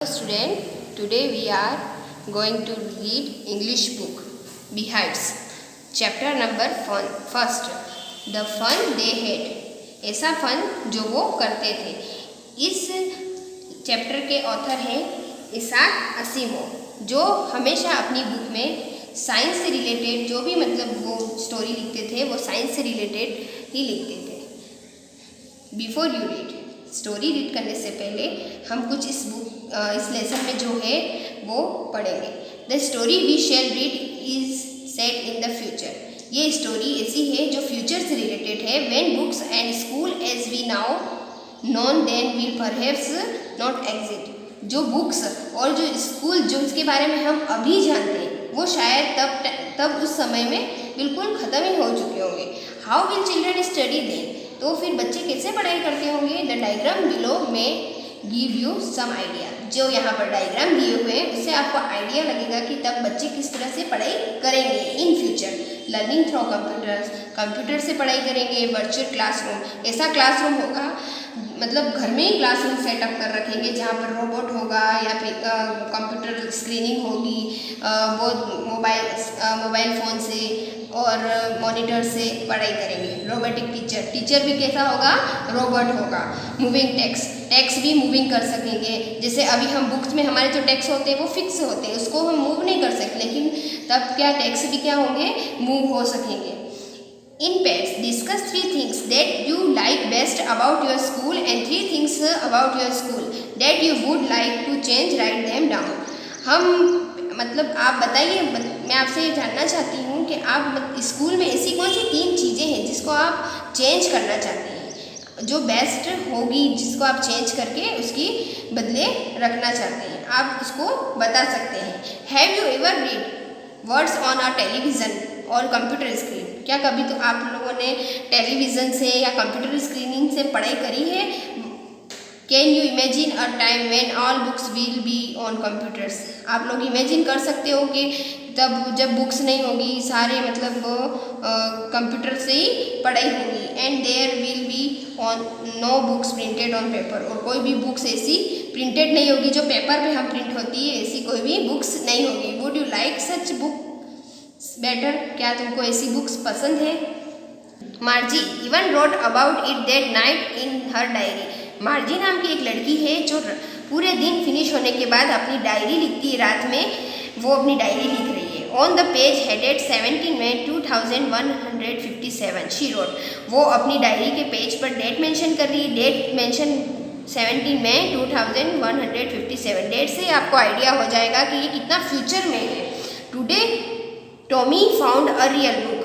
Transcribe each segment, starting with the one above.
Student, today we are going to read English book Beehives, chapter number first. The fun they had. ऐसा fun जो वो करते थे. इस चैप्टर के ऑथर हैं इसाक असीमोव, जो हमेशा अपनी बुक में साइंस से रिलेटेड जो भी मतलब वो स्टोरी लिखते थे वो साइंस से रिलेटेड ही लिखते थे. Before you read, story read करने से पहले हम कुछ इस लेसन में जो है वो पढ़ेंगे. The story we shall read is set in the future. ये स्टोरी ऐसी है जो फ्यूचर से रिलेटेड है. When books and school as we now known then will perhaps not exist. जो बुक्स और जो स्कूल जो इसके बारे में हम अभी जानते हैं वो शायद तब उस समय में बिल्कुल ख़त्म ही हो चुके होंगे. How will children study then. तो फिर बच्चे कैसे पढ़ाई करते होंगे. द डायग्राम बिलो में गिव यू सम आइडिया. जो यहाँ पर डायग्राम दिए हुए हैं उससे आपको आइडिया लगेगा कि तब बच्चे किस तरह से पढ़ाई करेंगे in future. Learning through computers, computer से पढ़ाई करेंगे. वर्चुअल क्लासरूम, ऐसा क्लासरूम होगा मतलब घर में ही क्लासरूम सेटअप कर रखेंगे जहाँ पर रोबोट होगा या फिर कंप्यूटर स्क्रीनिंग होगी. वो मोबाइल फ़ोन से और मॉनिटर से पढ़ाई करेंगे. रोबोटिक टीचर भी कैसा होगा, रोबोट होगा. मूविंग टेक्स्ट भी मूविंग कर सकेंगे. जैसे अभी हम बुक्स में हमारे जो टेक्स्ट होते हैं वो फिक्स होते हैं, उसको हम मूव नहीं कर सकते, लेकिन तब क्या टेक्स्ट भी क्या होंगे, मूव हो सकेंगे. In pairs, discuss 3 things that you like best about your school and 3 things about your school that you would like to change. Write them down. हम मतलब आप बताइए, मैं आपसे ये जानना चाहती हूँ कि आप स्कूल में ऐसी कौन सी 3 चीज़ें हैं जिसको आप चेंज करना चाहते हैं, जो बेस्ट होगी, जिसको आप चेंज करके उसकी बदले रखना चाहते हैं. आप उसको बता सकते हैं. Have you ever read words on a television और कंप्यूटर स्क्रीन. क्या कभी तो आप लोगों ने टेलीविज़न से या कंप्यूटर स्क्रीनिंग से पढ़ाई करी है. Can you imagine a time when all books will be on computers. आप लोग इमेजिन कर सकते हो कि तब जब बुक्स नहीं होगी, सारे मतलब कंप्यूटर से ही पढ़ाई होगी. And there will be on no books printed on paper. और कोई भी बुक्स ऐसी प्रिंटेड नहीं होगी जो पेपर पे हम प्रिंट होती है, ऐसी कोई भी बुक्स नहीं होगी. Would you like such book better. क्या तुमको ऐसी बुक्स पसंद है. मार्जी even wrote about it that night in her diary. मार्जी नाम की एक लड़की है जो पूरे दिन फिनिश होने के बाद अपनी डायरी लिखती है. रात में वो अपनी डायरी लिख रही है. On the page headed 17 May 2157 she wrote. वो अपनी डायरी के पेज पर डेट मेंशन कर रही है. Date mention 17 May 2157. डेट से आपको आइडिया हो जाएगा कि ये कितना फ्यूचर में है. Today Tommy found a real book.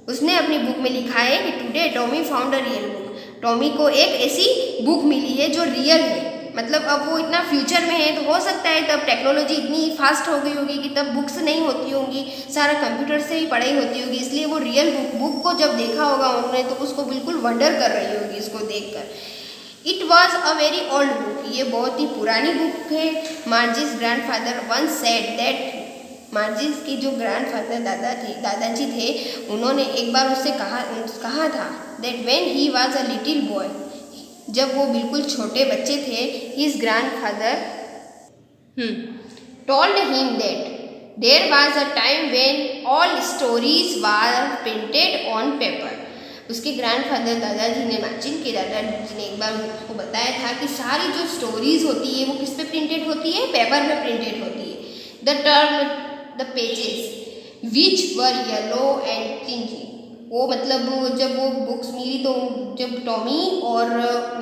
उसने अपनी बुक में लिखा है कि today Tommy found a real book. Tommy को एक ऐसी बुक मिली है जो रियल है. मतलब अब वो इतना फ्यूचर में है तो हो सकता है तब टेक्नोलॉजी इतनी फास्ट हो गई होगी कि तब बुक्स नहीं होती होंगी, सारा कंप्यूटर से ही पढ़ाई होती होगी. इसलिए वो रियल बुक को जब देखा होगा उन्होंने तो उसको बिल्कुल वंडर कर रही होगी इसको देखकर. It was a very old book. ये बहुत ही पुरानी बुक है. Margie's grandfather once said that. Margie's की जो ग्रैंडफादर दादाजी थे, उन्होंने एक बार उससे कहा था that when he was a little boy. जब वो बिल्कुल छोटे बच्चे थे, his grandfather told him that there was a time when all stories were printed on paper. उसके ग्रैंडफादर दादाजी ने, मार्जिन के दादाजी ने एक बार उसको बताया था कि सारी जो स्टोरीज होती है वो किस पे प्रिंटेड होती है, पेपर पे प्रिंटेड होती है. The term the pages which were yellow and crinkly. वो मतलब जब वो बुक्स मिली तो जब टॉमी और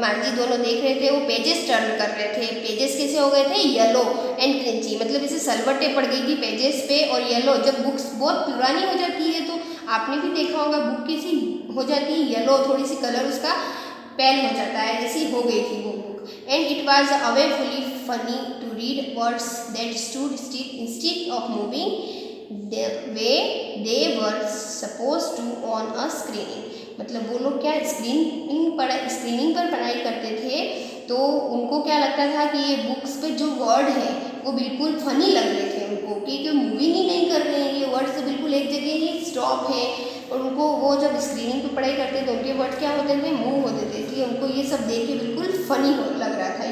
मार्जी दोनों देख रहे थे वो पेजेस टर्न कर रहे थे. पेजेस कैसे हो गए थे, येलो एंड क्रिंजी. मतलब जैसे सलवटें पड़ गई थी पेजेस पे. और येलो, जब बुक्स बहुत पुरानी हो जाती है तो आपने भी देखा होगा बुक कैसी हो जाती है, येलो, थोड़ी सी कलर उसका पेल हो जाता है, ऐसी हो गई थी वो book. And it was awfully funny to read words that stood still instead of moving the way they were supposed to on a screen. मतलब वो लोग क्या स्क्रीनिंग पर पढ़ाई करते थे तो उनको क्या लगता था कि ये बुक्स पे जो वर्ड है वो बिल्कुल फनी लग रहे थे उनको, क्योंकि मूविंग ही नहीं कर रहे हैं, ये वर्ड्स बिल्कुल एक जगह ही स्टॉप है. और उनको वो जब स्क्रीनिंग पे पढ़ाई करते तो उनके वर्ड क्या होते थे, मूव होते थे. इसलिए उनको ये सब देख के बिल्कुल फनी लग रहा था.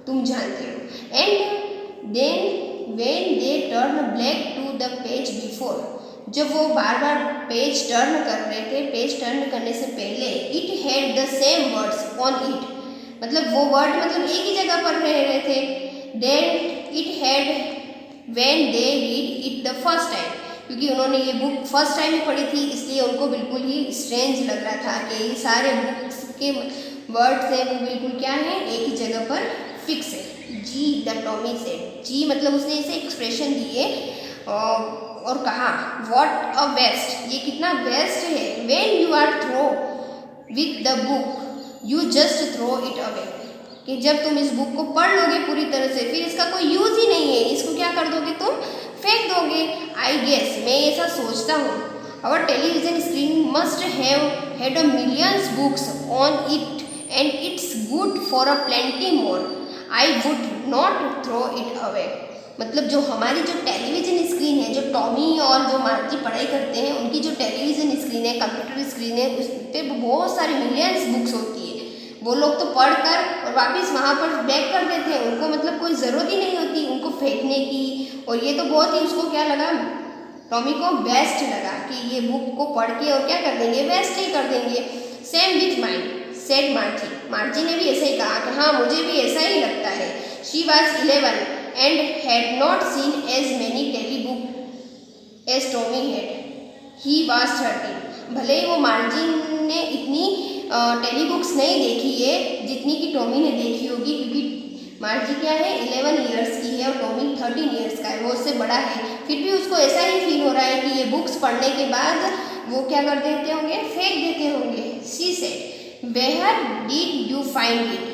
तुम जानते हो। And then when they turn back to the page before, जब वो बार बार पेज टर्न कर रहे थे, पेज टर्न करने से पहले, it had the same words on it, मतलब वो वर्ड मतलब एक ही जगह पर रह रहे थे। Then it had when they read it the first time, क्योंकि उन्होंने ये बुक फर्स्ट टाइम ही पढ़ी थी, इसलिए उनको बिल्कुल ही स्ट्रेंज लग रहा था कि ये सारे बुक्स के वर्ड्स हैं वो बिल्कुल क्या है, एक ही जगह पर फिक्स है। जी द टॉमी सेड, जी मतलब उसने इसे एक्सप्रेशन दिए और कहा व्हाट अ वेस्ट, ये कितना वेस्ट है। When you are through with the book you just throw it away, कि जब तुम इस बुक को पढ़ लोगे पूरी तरह से फिर इसका कोई यूज़ ही नहीं है, इसको क्या कर दोगे, तुम फेंक दोगे। आई गेस, मैं ऐसा सोचता हूँ, our television screen must have had a millions books on it and it's good for a plenty more, I would not throw it away. मतलब जो हमारी जो टेलीविज़न स्क्रीन है, जो टॉमी और जो मार्जी पढ़ाई करते हैं, उनकी जो टेलीविज़न स्क्रीन है, कंप्यूटर स्क्रीन है, उस पर बहुत सारी मिलियंस बुक्स होती है। वो लोग तो पढ़कर और वापस वहाँ पर बैक कर देते हैं, उनको मतलब कोई ज़रूरत ही नहीं होती उनको फेंकने की। और ये तो बहुत ही उसको क्या लगा, टॉमी को बेस्ट लगा कि ये बुक को पढ़ के और क्या कर देंगे, वेस्ट ही कर देंगे। सेम विथ माइंड सेड मार्जी, मार्जी ने भी ऐसे ही कहा कि हाँ मुझे भी ऐसा ही लगता है। She was 11 and had not seen as many tele book as Tommy had, he was 13। भले ही वो मार्जी ने इतनी टेली बुक्स नहीं देखी है जितनी कि टॉमी ने देखी होगी, क्योंकि मार्जी क्या है 11 ईयर्स की है और टॉमी 13 ईयर्स का है, वो उससे बड़ा है। फिर भी उसको ऐसा ही फील हो रहा है कि ये बुक्स पढ़ने के बाद वो क्या कर देते होंगे, फेंक देते होंगे। She said where did you find it,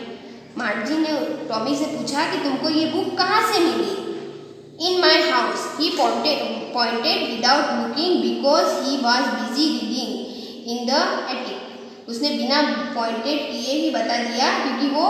Margie ने टॉमी से पूछा कि तुमको ये बुक कहाँ से मिली। In my house, he pointed without looking because he was busy reading in the attic, उसने बिना पॉइंटेड किए ही बता दिया क्योंकि वो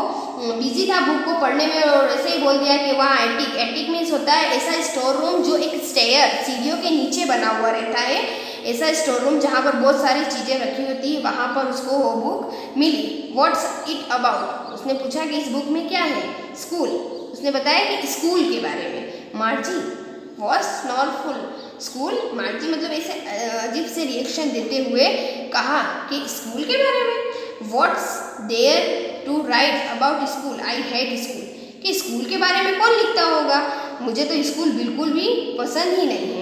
बिजी था बुक को पढ़ने में, और ऐसे ही बोल दिया कि वहाँ एटिक, एटिक मीन्स होता है ऐसा स्टोर रूम जो एक स्टेयर सीढ़ियों के नीचे बना हुआ रहता है, ऐसा स्टोर रूम जहाँ पर बहुत सारी चीज़ें रखी होती है, वहाँ पर उसको वो बुक मिली। व्हाट्स इट अबाउट, उसने पूछा कि इस बुक में क्या है। स्कूल, उसने बताया कि स्कूल के बारे में। मार्जी वॉज स्नॉरफुल, स्कूल, मार्जी मतलब ऐसे अजीब से रिएक्शन देते हुए कहा कि स्कूल के बारे में। What's there to write about school, I hate school, कि स्कूल के बारे में कौन लिखता होगा, मुझे तो स्कूल बिल्कुल भी पसंद ही नहीं है।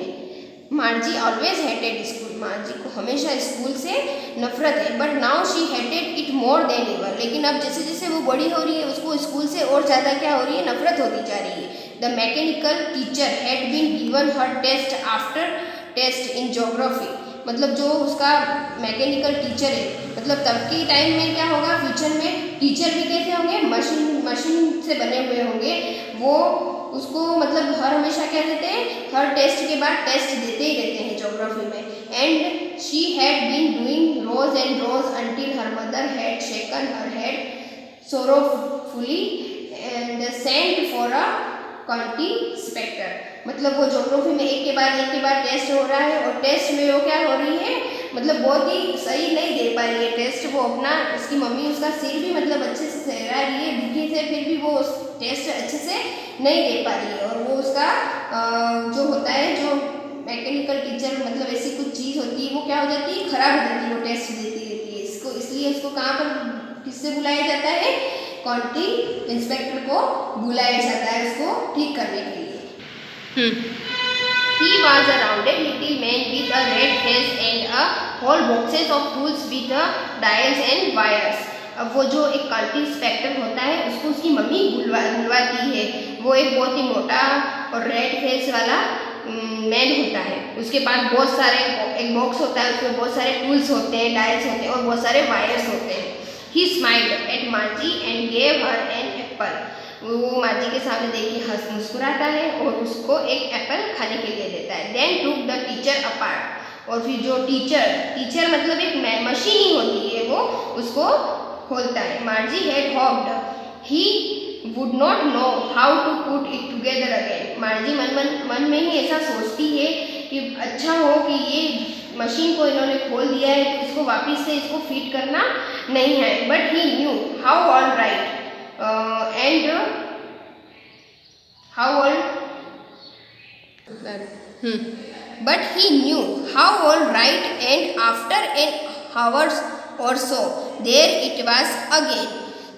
मार्जी ऑलवेज हेटेड स्कूल, मार्जी को हमेशा स्कूल से नफरत है। But now she hated it more than ever, लेकिन अब जैसे जैसे वो बड़ी हो रही है उसको स्कूल से और ज़्यादा क्या हो रही है, नफरत होती जा रही है। The mechanical teacher had been given her test after test in geography, मतलब जो उसका मैकेनिकल टीचर है, मतलब तब के टाइम में क्या होगा, फ्यूचर में टीचर भी कैसे होंगे, मशीन से बने हुए होंगे, वो उसको मतलब हर हमेशा क्या देते हैं, हर टेस्ट के बाद टेस्ट देते ही रहते हैं जोग्राफी में। And she had been doing worse and worse until her mother had shaken her head sorrowfully and sent for a county inspector, मतलब वो जोग्राफी में एक के बाद टेस्ट हो रहा है और टेस्ट में वो क्या हो रही है, मतलब बहुत ही सही नहीं दे पा रही है टेस्ट, वो अपना, उसकी मम्मी उसका सिर भी मतलब अच्छे से सहरा रही है दुखी से, फिर भी वो उस टेस्ट अच्छे से नहीं दे पा रही है। और वो उसका जो होता है, जो मैकेनिकल टीचर मतलब ऐसी कुछ चीज़ होती है वो क्या हो जाती है, खराब हो जाती है, वो टेस्ट देती रहती है इसको, इसलिए उसको कहाँ पर किससे बुलाया जाता है, क्वांटी इंस्पेक्टर को बुलाया जाता है उसको ठीक करने के लिए। He was a rounded little man with a red face and a whole boxes of tools with dials and wires. अब वो जो एक क्वालिटी इंस्पेक्टर होता है उसको उसकी मम्मी बुलवाती है, वो एक बहुत ही मोटा और रेड फेस वाला मैन होता है, उसके पास बहुत सारे एक बॉक्स होता है, उसमें बहुत सारे टूल्स होते हैं, डायल्स होते हैं और बहुत सारे वायर्स होते हैं। He smiled at Margie and gave her an apple. वो मार्जी के सामने देखिए हंस मुस्कुराता है और उसको एक एप्पल खाने के लिए देता है। Then took the teacher apart, और फिर जो टीचर मतलब एक मशीन ही होती है, वो उसको खोलता है। Margie had hoped, he would not know how to put it together again, Margie मन में ही ऐसा सोचती है कि अच्छा हो कि ये मशीन को इन्होंने खोल दिया है तो इसको वापस से इसको फिट करना नहीं है। But he knew how all right and How old? But he knew how old, right? And after an hour or so, there it was again.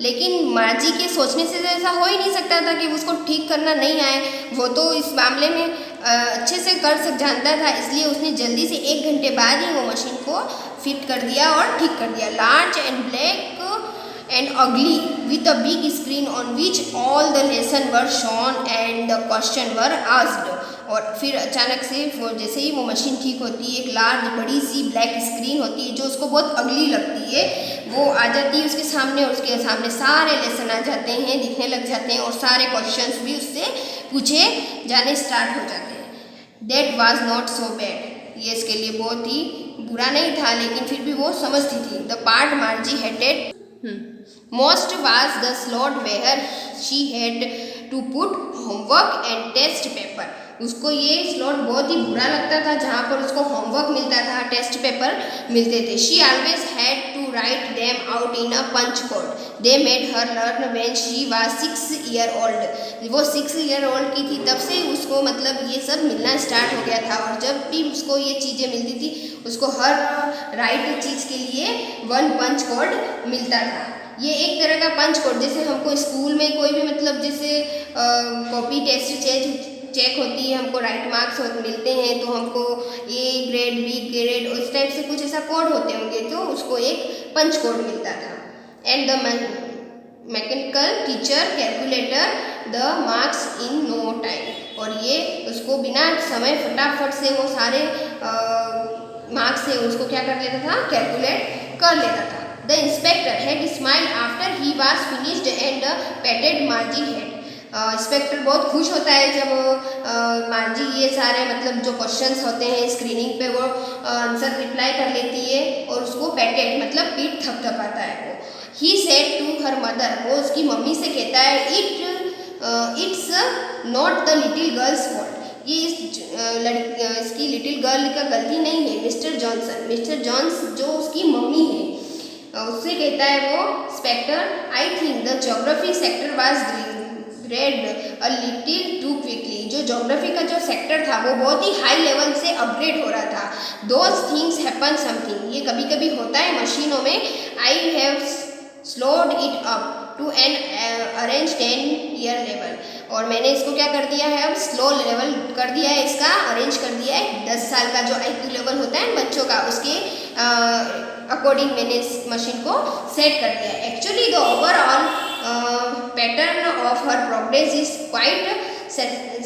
लेकिन माजी के सोचने से ऐसा हो ही नहीं सकता था कि उसको ठीक करना नहीं आए। वो तो इस मामले में अच्छे से जानता था, इसलिए उसने जल्दी से 1 घंटे बाद ही वो मशीन को फिट कर दिया और ठीक कर दिया। Large and black and ugly with a big screen on which all the lesson were shown and the question were asked। और फिर अचानक से वो जैसे ही वो मशीन ठीक होती है, एक लार्ज बड़ी सी ब्लैक स्क्रीन होती है जो उसको बहुत अगली लगती है, वो आ जाती है उसके सामने, और उसके सामने सारे लेसन आ जाते हैं, दिखने लग जाते हैं, और सारे क्वेश्चंस भी उससे पूछे जाने स्टार्ट हो जाते हैं। That was not so bad, ये इसके लिए बहुत ही बुरा नहीं था, लेकिन फिर भी वो समझती थी। The part मार्जी hated most was the slot where she had to put homework and test paper। उसको ये स्लॉट बहुत ही बुरा लगता था जहाँ पर उसको होमवर्क मिलता था, टेस्ट पेपर मिलते थे। She always had to write them out in a punch code they made her learn when she was 6 years old। वो 6 years old की थी तब से उसको मतलब ये सब मिलना स्टार्ट हो गया था, और जब भी उसको ये चीज़ें मिलती थी उसको हर राइट चीज़ के लिए 1 पंच कोड मिलता था। ये एक तरह का पंच कोड, जैसे हमको स्कूल में कोई भी मतलब जैसे कॉपी टेस्ट चेक होती है, हमको राइट मार्क्स मिलते हैं तो हमको ए ग्रेड, बी ग्रेड, उस टाइप से कुछ ऐसा कोड होते होंगे, तो उसको एक पंच कोड मिलता था। And the mechanical teacher calculator the marks in no time, और ये उसको बिना समय फटाफट से वो सारे मार्क्स से उसको क्या कर लेता था, कैलकुलेट कर लेता था। The inspector had smiled after he was finished and patted Margie head। Inspector बहुत खुश होता है जब मार्जी ये सारे मतलब जो क्वेश्चंस होते हैं स्क्रीनिंग पे वो आंसर रिप्लाई कर लेती है, और उसको पैटेड मतलब पीठ थपथपाता है वो। He said to her mother, वो उसकी मम्मी से कहता है, it's not the little girl's fault, ये इसकी लिटिल गर्ल का गलती नहीं है। मिस्टर जॉन्स जो उसकी मम्मी है उससे कहता है वो inspector, I think the geography sector was grade a little too quickly. जो ज्योग्राफी का जो सेक्टर था वो बहुत ही हाई लेवल से अपग्रेड हो रहा था। दोज थिंग्स हैपन समथिंग, ये कभी कभी होता है मशीनों में। I have slowed it up to an arrange 10 year level, और मैंने इसको क्या कर दिया है, अब स्लो लेवल कर दिया है, इसका अरेंज कर दिया है। 10 साल का जो IQ लेवल होता है बच्चों का, उसके अकॉर्डिंग मैंने इस मशीन को सेट कर दिया है। Actually the overall pattern of her progress is quite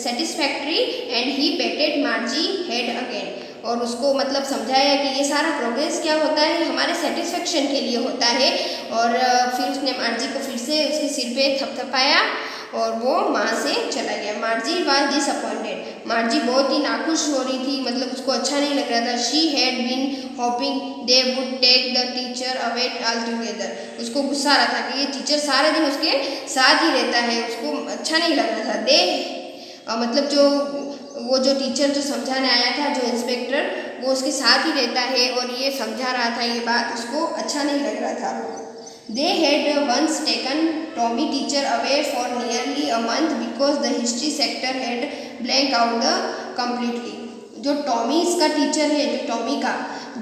satisfactory and he patted Margie head again, और उसको मतलब समझाया कि ये सारा प्रोग्रेस क्या होता है, हमारे सेटिस्फेक्शन के लिए होता है। और फिर उसने मार्जी को फिर से उसके सिर पे थपथपाया और वो वहाँ से चला गया। मार्जी वाज डिसअपॉइंटेड, मार्जी बहुत ही नाखुश हो रही थी, मतलब उसको अच्छा नहीं लग रहा था। She had been hoping they would take the teacher away all together, उसको गुस्सा आ रहा था कि ये टीचर सारे दिन उसके साथ ही रहता है, उसको अच्छा नहीं लग रहा था। मतलब जो टीचर जो समझाने आया था, जो इंस्पेक्टर, वो उसके साथ ही रहता है और ये समझा रहा था, ये बात उसको अच्छा नहीं लग रहा था। They had once taken Tommy teacher away for nearly a month because the history sector had blanked out completely। जो टॉमी इसका टीचर है, जो टॉमी का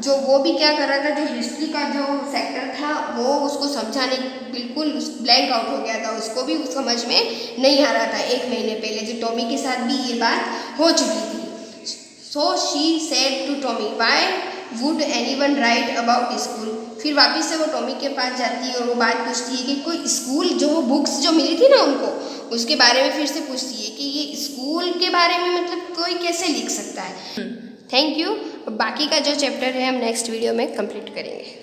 जो वो भी क्या कर रहा था, जो हिस्ट्री का जो सेक्टर था वो उसको समझाने बिल्कुल ब्लैंक आउट हो गया था, उसको भी समझ में नहीं आ रहा था। 1 महीने पहले जो टॉमी के साथ भी ये बात हो चुकी थी। So she said to Tommy, why would anyone write about school? फिर वापस से वो टॉमी के पास जाती है और वो बात पूछती है कि कोई स्कूल जो बुक्स जो मिली थी ना उनको, उसके बारे में फिर से पूछती है कि ये स्कूल के बारे में मतलब कोई कैसे लिख सकता है। Thank you. बाकी का जो चैप्टर है हम नेक्स्ट वीडियो में कंप्लीट करेंगे।